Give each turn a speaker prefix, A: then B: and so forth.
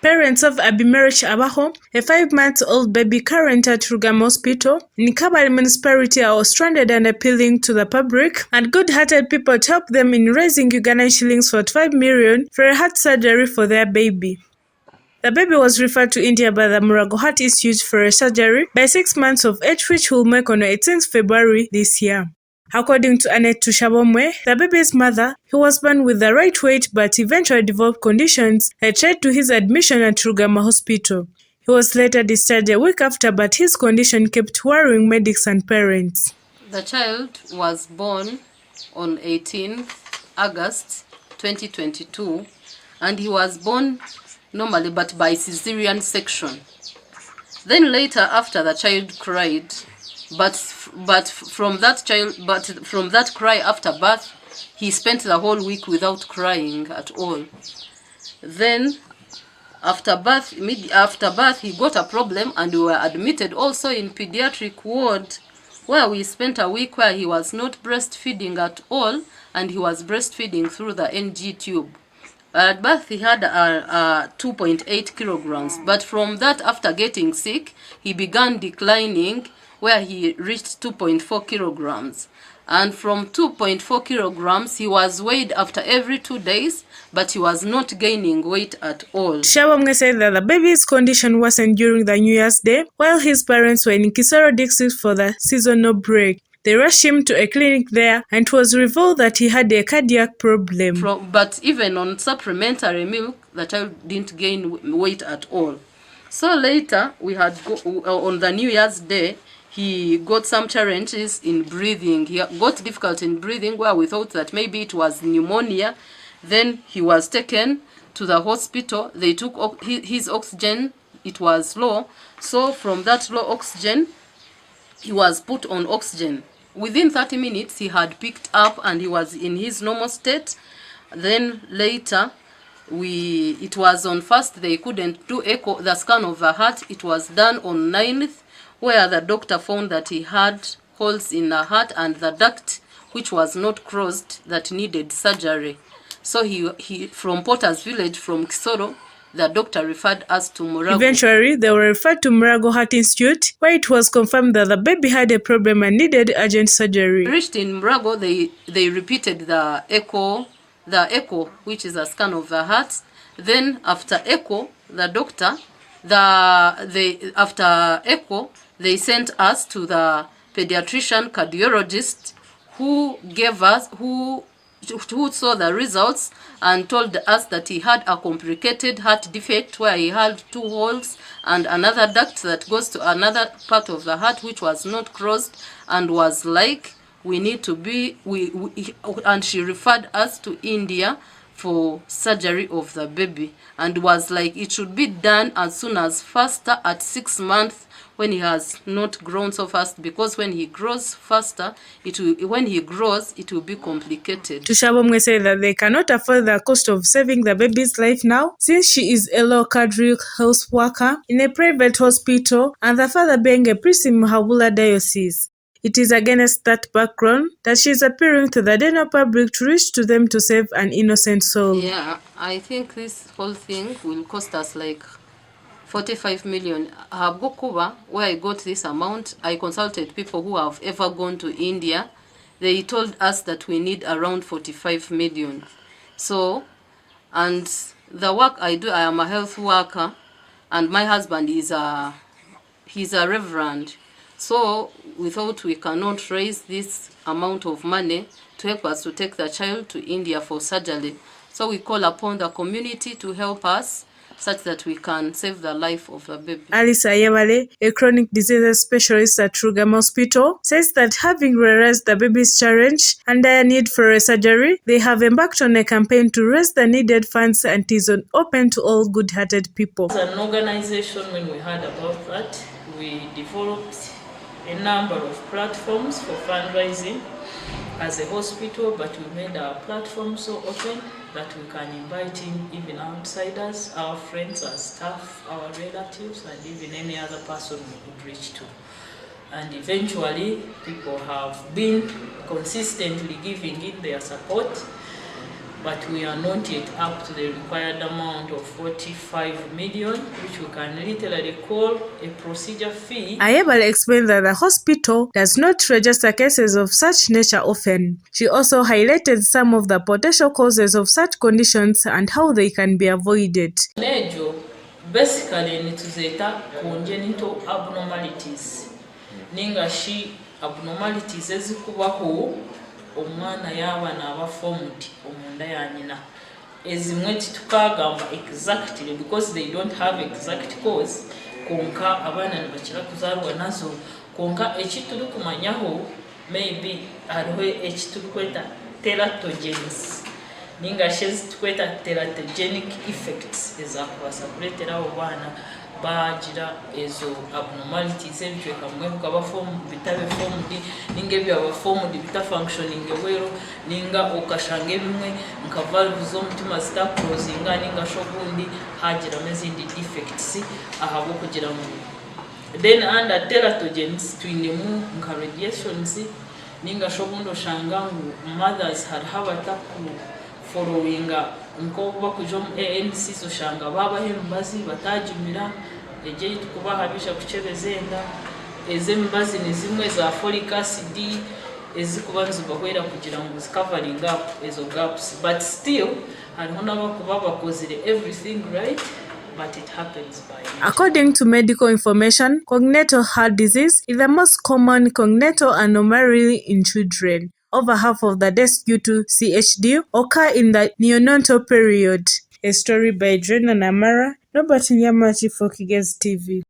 A: Parents of Abimelech Abaho, a 5-month-old baby current at Rugarama Hospital in Kabale municipality, are stranded and appealing to the public and good-hearted people to help them in raising Ugandan shillings 45 million for a heart surgery for their baby. The baby was referred to India by the Mulago Heart Institute for a surgery by 6 months of age, which will make on 18th February this year. According to Annet Tushabomwe, the baby's mother, he was born with the right weight but eventually developed conditions that led to his admission at Rugarama Hospital. He was later discharged a week after, but his condition kept worrying medics and parents.
B: The child was born on 18 August 2022 and he was born normally but by cesarean section. Then later, after the child cried, but from that cry after birth, he spent the whole week without crying at all. Then after birth, he got a problem and we were admitted also in pediatric ward, where we spent a week where he was not breastfeeding at all and he was breastfeeding through the NG tube. At birth, he had 2.8 kilograms, but from that, after getting sick, he began declining, where he reached 2.4 kilograms. And from 2.4 kilograms, he was weighed after every 2 days, but he was not gaining weight at all.
A: Tushabomwe said that the baby's condition worsened during the New Year's Day, while his parents were in Kisoro district for the seasonal break. They rushed him to a clinic there, and it was revealed that he had a cardiac problem.
B: But even on supplementary milk, the child didn't gain weight at all. So later, we had on the New Year's Day, he got some challenges in breathing. He got difficulty in breathing, where we thought that maybe it was pneumonia. Then he was taken to the hospital. They took his oxygen. It was low. So from that low oxygen, he was put on oxygen. Within 30 minutes, he had picked up and he was in his normal state. Then later, it was on 1st, they couldn't do echo, the scan of the heart. It was done on 9th, where the doctor found that he had holes in the heart and the duct, which was not crossed, that needed surgery. So he from Potter's Village, from Kisoro, the doctor referred us to Mulago.
A: Eventually, they were referred to Mulago Heart Institute, where it was confirmed that the baby had a problem and needed urgent surgery.
B: Reached in Mulago, they repeated the echo, which is a scan of the heart. Then after echo, the doctor, after echo, they sent us to the pediatrician cardiologist who saw the results and told us that he had a complicated heart defect, where he had 2 holes and another duct that goes to another part of the heart, which was not crossed, and was like, and she referred us to India for surgery of the baby, and was like, it should be done as soon as faster at 6 months, when he has not grown so fast, because when he grows faster, it will be complicated.
A: Tushabomwe said that they cannot afford the cost of saving the baby's life now, since she is a low-cadre health worker in a private hospital and the father being a priest in Muhabula diocese. It is against that background that she is appealing to the general public to reach to them to save an innocent soul.
B: Yeah, I think this whole thing will cost us like 45 million. Where I got this amount, I consulted people who have ever gone to India. They told us that we need around 45 million. So, and the work I do, I am a health worker, and my husband he's a reverend. So we thought we cannot raise this amount of money to help us to take the child to India for surgery. So we call upon the community to help us, such that we can save the life of the baby.
A: Alice Ayebale, a chronic diseases specialist at Rugarama Hospital, says that having realized the baby's challenge and their need for a surgery, they have embarked on a campaign to raise the needed funds, and is open to all good-hearted people.
C: As an organization, when we heard about that, we developed a number of platforms for fundraising as a hospital, but we made our platform so open that we can invite in even outsiders, our friends, our staff, our relatives, and even any other person we could reach to. And eventually, people have been consistently giving in their support. but we are not yet up to the required amount of 45 million, which we can literally call a procedure fee.
A: Ayebale explained that the hospital does not register cases of such nature often. She also highlighted some of the potential causes of such conditions and how they can be avoided.
C: Basically, nituzeta congenital abnormalities. Ningashi abnormalities ezikubaho omwana yaba n'abaformed omunda ya nyina. Ezimwe titukagamba exactly because they don't have exact cause. Konka abana nibakira kuzarwa nazo. Konka ekituli kumanyaho maybe hariho ekituli kweta teratogens. Ningashi tukweta teratogenic effects ezakubasa kuletera abo bana bagira ezo abnormalities ebicweka mwe kukaba bitabe formed ninga byaba formed bita functioning wero ninga okashanga ebimwe nka valves z'omutima zita closing ninga shobundi hagira mezindi defects ahabo kugira mu. Then under teratogens twinemu nka radiations ninga shobundo shanga mothers had habata ku following nkoba kujo ANC so shanga baba hembazi batajimira eje tukuba habisha kuchebezenda ezembazi nizimwe za folic acid ezikubanza bahwera kugira ngo covering up ezo gaps, but still hariho n'abakuba bakozire everything right, but it happens by.
A: According to medical information, congenital heart disease is the most common congenital anomaly in children. Over half of the deaths due to CHD occur in the neonatal period. A story by Drena Namara, Robert Nyamachi for Kiges TV.